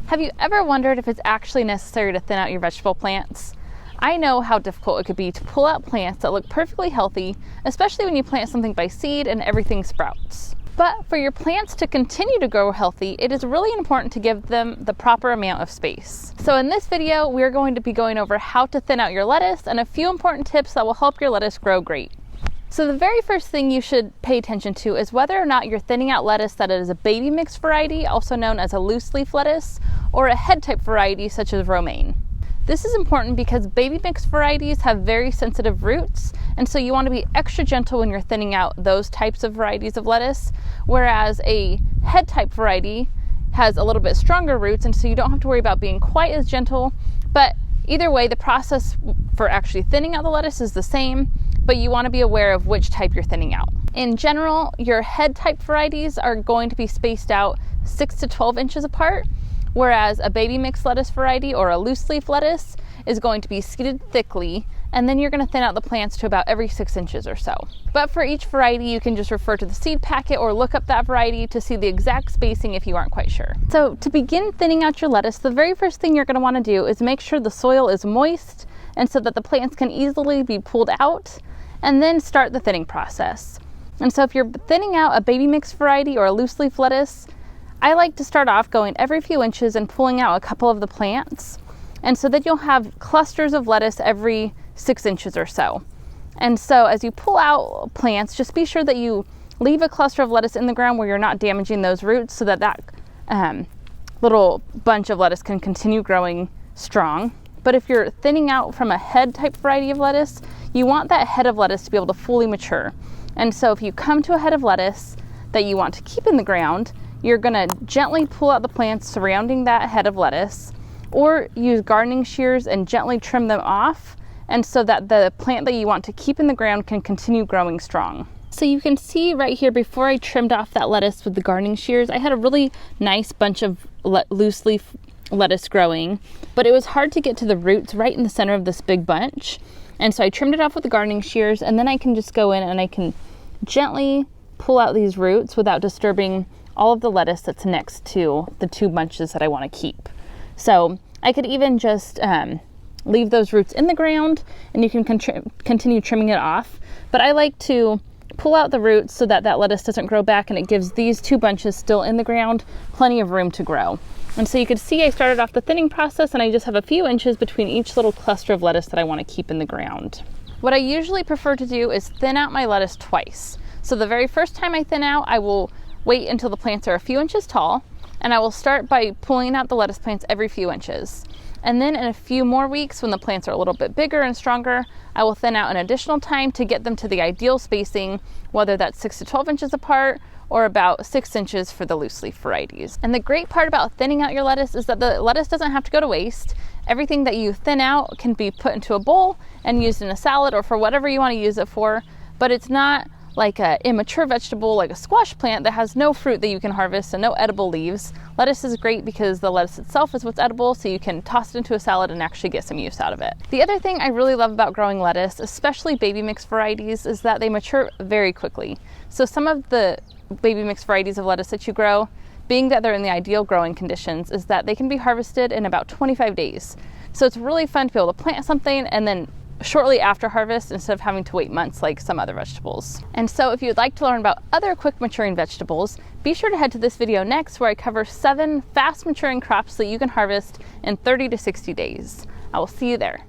Have you ever wondered if it's actually necessary to thin out your vegetable plants? I know how difficult it could be to pull out plants that look perfectly healthy, especially when you plant something by seed and everything sprouts. But for your plants to continue to grow healthy, it is really important to give them the proper amount of space. So in this video, we're going to be going over how to thin out your lettuce and a few important tips that will help your lettuce grow great. So the very first thing you should pay attention to is whether or not you're thinning out lettuce that is a baby mix variety, also known as a loose leaf lettuce, or a head type variety such as romaine. This is important because baby mix varieties have very sensitive roots, and so you want to be extra gentle when you're thinning out those types of varieties of lettuce, whereas a head type variety has a little bit stronger roots, and so you don't have to worry about being quite as gentle. But either way, the process for actually thinning out the lettuce is the same, but you want to be aware of which type you're thinning out. In general, your head type varieties are going to be spaced out 6 to 12 inches apart, whereas a baby mix lettuce variety or a loose leaf lettuce is going to be seeded thickly, and then you're going to thin out the plants to about every 6 inches or so. But for each variety, you can just refer to the seed packet or look up that variety to see the exact spacing if you aren't quite sure. So to begin thinning out your lettuce, the very first thing you're going to want to do is make sure the soil is moist and so that the plants can easily be pulled out, and then start the thinning process. And so if you're thinning out a baby mix variety or a loose leaf lettuce, I like to start off going every few inches and pulling out a couple of the plants. And so that you'll have clusters of lettuce every 6 inches or so. And so as you pull out plants, just be sure that you leave a cluster of lettuce in the ground where you're not damaging those roots, so that little bunch of lettuce can continue growing strong. But if you're thinning out from a head type variety of lettuce, you want that head of lettuce to be able to fully mature. And so if you come to a head of lettuce that you want to keep in the ground, you're going to gently pull out the plants surrounding that head of lettuce, or use gardening shears and gently trim them off, and so that the plant that you want to keep in the ground can continue growing strong. So you can see right here, before I trimmed off that lettuce with the gardening shears, I had a really nice bunch of loose leaf lettuce growing, but it was hard to get to the roots right in the center of this big bunch. And so I trimmed it off with the gardening shears, and then I can just go in and I can gently pull out these roots without disturbing all of the lettuce that's next to the two bunches that I want to keep. So I could even just leave those roots in the ground, and you can continue trimming it off. But I like to pull out the roots so that that lettuce doesn't grow back, and it gives these two bunches still in the ground plenty of room to grow. And so you can see I started off the thinning process, and I just have a few inches between each little cluster of lettuce that I want to keep in the ground. What I usually prefer to do is thin out my lettuce twice. So the very first time I thin out, I will wait until the plants are a few inches tall, and I will start by pulling out the lettuce plants every few inches. And then in a few more weeks, when the plants are a little bit bigger and stronger, I will thin out an additional time to get them to the ideal spacing, whether that's 6 to 12 inches apart or about 6 inches for the loose leaf varieties. And the great part about thinning out your lettuce is that the lettuce doesn't have to go to waste. Everything that you thin out can be put into a bowl and used in a salad or for whatever you want to use it for, but it's not like an immature vegetable like a squash plant that has no fruit that you can harvest and no edible leaves. Lettuce is great because the lettuce itself is what's edible, so you can toss it into a salad and actually get some use out of it. The other thing I really love about growing lettuce, especially baby mix varieties, is that they mature very quickly. So some of the baby mix varieties of lettuce that you grow, being that they're in the ideal growing conditions, is that they can be harvested in about 25 days. So it's really fun to be able to plant something and then shortly after harvest instead of having to wait months like some other vegetables. And so if you'd like to learn about other quick maturing vegetables, be sure to head to this video next, where I cover 7 fast maturing crops that you can harvest in 30 to 60 days. I will see you there.